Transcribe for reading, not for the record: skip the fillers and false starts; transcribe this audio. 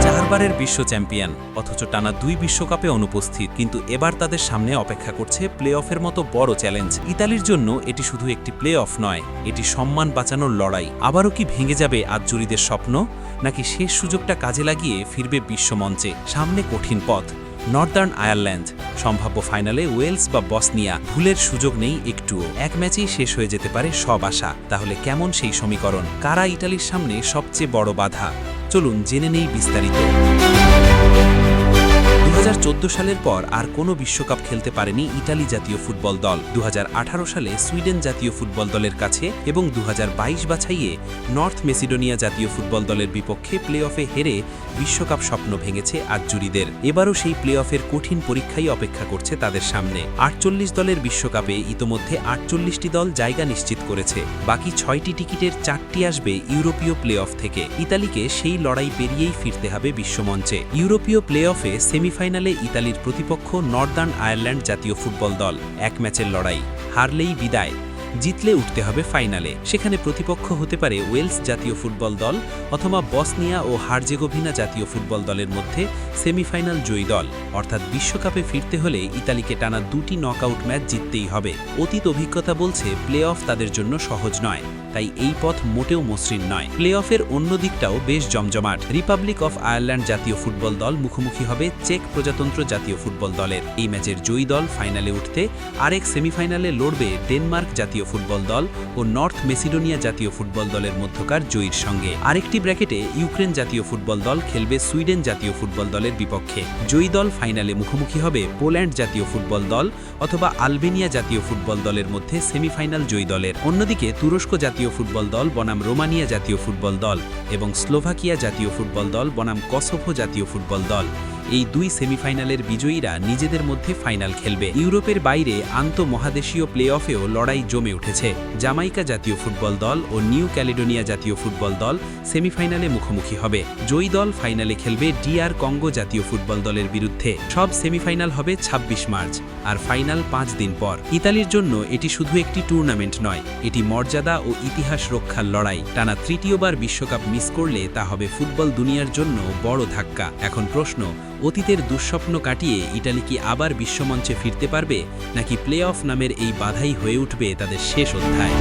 চারবারের বিশ্ব চ্যাম্পিয়ন অথচ টানা ২ বিশ্বকাপে অনুপস্থিত, কিন্তু এবার তাদের সামনে অপেক্ষা করছে প্লে অফের মতো বড় চ্যালেঞ্জ। ইতালির জন্য এটি শুধু একটি প্লে অফ নয়, এটি সম্মান বাঁচানোর লড়াই। আবারও কি ভেঙে যাবে আজ্জুরিদের স্বপ্ন, নাকি শেষ সুযোগটা কাজে লাগিয়ে ফিরবে বিশ্বমঞ্চে? সামনে কঠিন পথ, নর্দার্ন আয়ারল্যান্ড, সম্ভাব্য ফাইনালে ওয়েলস বা বসনিয়া। ভুলের সুযোগ নেই একটুও, এক ম্যাচেই শেষ হয়ে যেতে পারে সব আশা। তাহলে কেমন সেই সমীকরণ? কারা ইতালির সামনে সবচেয়ে বড় বাধা? চলুন জেনে নেই বিস্তারিত। ২০১৪ সালের পর আর কোনো বিশ্বকাপ খেলতে পারেনি ইতালি জাতীয় ফুটবল দল। ২০১৮ সালে সুইডেন জাতীয় ফুটবল দলের কাছে এবং ২০২২ বাছাইয়ে নর্থ মেসিডোনিয়া জাতীয় ফুটবল দলের বিপক্ষে প্লে অফে হেরে বিশ্বকাপ স্বপ্ন ভেঙেছে আজ্জুরিদের। এবারও সেই প্লে অফের কঠিন পরীক্ষাই অপেক্ষা করছে তাদের সামনে। ৪৮ দলের বিশ্বকাপে ইতোমধ্যে ৪৮টি দল জায়গা নিশ্চিত করেছে। বাকি ৬টি টিকিটের ৪টি আসবে ইউরোপীয় প্লে অফ থেকে। ইতালিকে সেই লড়াই পেরিয়েই ফিরতে হবে বিশ্বমঞ্চে। ইউরোপীয় প্লে অফে সেমিফাইনালে ইতালির প্রতিপক্ষ নর্দার্ন আয়ারল্যান্ড জাতীয় ফুটবল দল। এক ম্যাচের লড়াই, হারলেই বিদায়, জিতলে উঠতে হবে ফাইনালে। সেখানে প্রতিপক্ষ হতে পারে ওয়েলস জাতীয় ফুটবল দল অথবা বসনিয়া ও হার্জেগোভিনা জাতীয় ফুটবল দলের মধ্যে সেমিফাইনাল জয়ী দল। অর্থাৎ বিশ্বকাপে ফিরতে হলে ইতালিকে টানা 2টি নকআউট ম্যাচ জিততেই হবে। অতীত অভিজ্ঞতা বলছে প্লে অফ তাদের জন্য সহজ নয়, তাই এই পথ মোটেও মসৃণ নয়। প্লে অফের অন্য দিকটাও বেশ জমজমাট। রিপাবলিক অফ আয়ারল্যান্ড জাতীয় ফুটবল দল মুখোমুখি হবে চেক প্রজাতন্ত্র জাতীয় ফুটবল দলের। এই ম্যাচের জয়ী দল ফাইনালে উঠতে আরেক সেমিফাইনালে লড়বে ডেনমার্ক জাতীয় ফুটবল দল ও নর্থ মেসিডোনিয়া জাতীয় ফুটবল দলের মধ্যকার জয়ীর সঙ্গে। আরেকটি ব্র্যাকেটে ইউক্রেন জাতীয় ফুটবল দল খেলবে সুইডেন জাতীয় ফুটবল দলের বিপক্ষে। জয়ী দল ফাইনালে মুখোমুখি হবে পোল্যান্ড জাতীয় ফুটবল দল অথবা আলবেনিয়া জাতীয় ফুটবল দলের মধ্যে সেমিফাইনাল জয়ী দলের। অন্যদিকে তুরস্ক জাতীয় ফুটবল দল বনাম রোমানিয়া জাতীয় ফুটবল দল এবং স্লোভাকিয়া জাতীয় ফুটবল দল বনাম কসোভো জাতীয় ফুটবল দল। এই 2 সেমিফাইনালের বিজয়ীরা নিজেদের মধ্যে ফাইনাল খেলবে। ইউরোপের বাইরে আন্তঃমহাদেশীয় প্লে অফেও লড়াই জমে উঠেছে। জামাইকা জাতীয় ফুটবল দল ও নিউ ক্যালেডোনিয়া জাতীয় ফুটবল দল সেমিফাইনালে মুখোমুখি হবে। জয়ী দল ফাইনালে খেলবে DR কঙ্গো জাতীয় ফুটবল দলের বিরুদ্ধে। সব সেমিফাইনাল হবে ২৬ মার্চ, আর ফাইনাল 5 দিন পর। ইতালির জন্য এটি শুধু একটি টুর্নামেন্ট নয়, এটি মর্যাদা ও ইতিহাস রক্ষার লড়াই। টানা তৃতীয়বার বিশ্বকাপ মিস করলে তা হবে ফুটবল দুনিয়ার জন্য বড় ধাক্কা। এখন প্রশ্ন, অতীতের দুঃস্বপ্ন কাটিয়ে ইতালি কি আবার বিশ্বমঞ্চে ফিরতে পারবে, নাকি প্লে অফ নামের এই বাধাই হয়ে উঠবে তাদের শেষ অধ্যায়?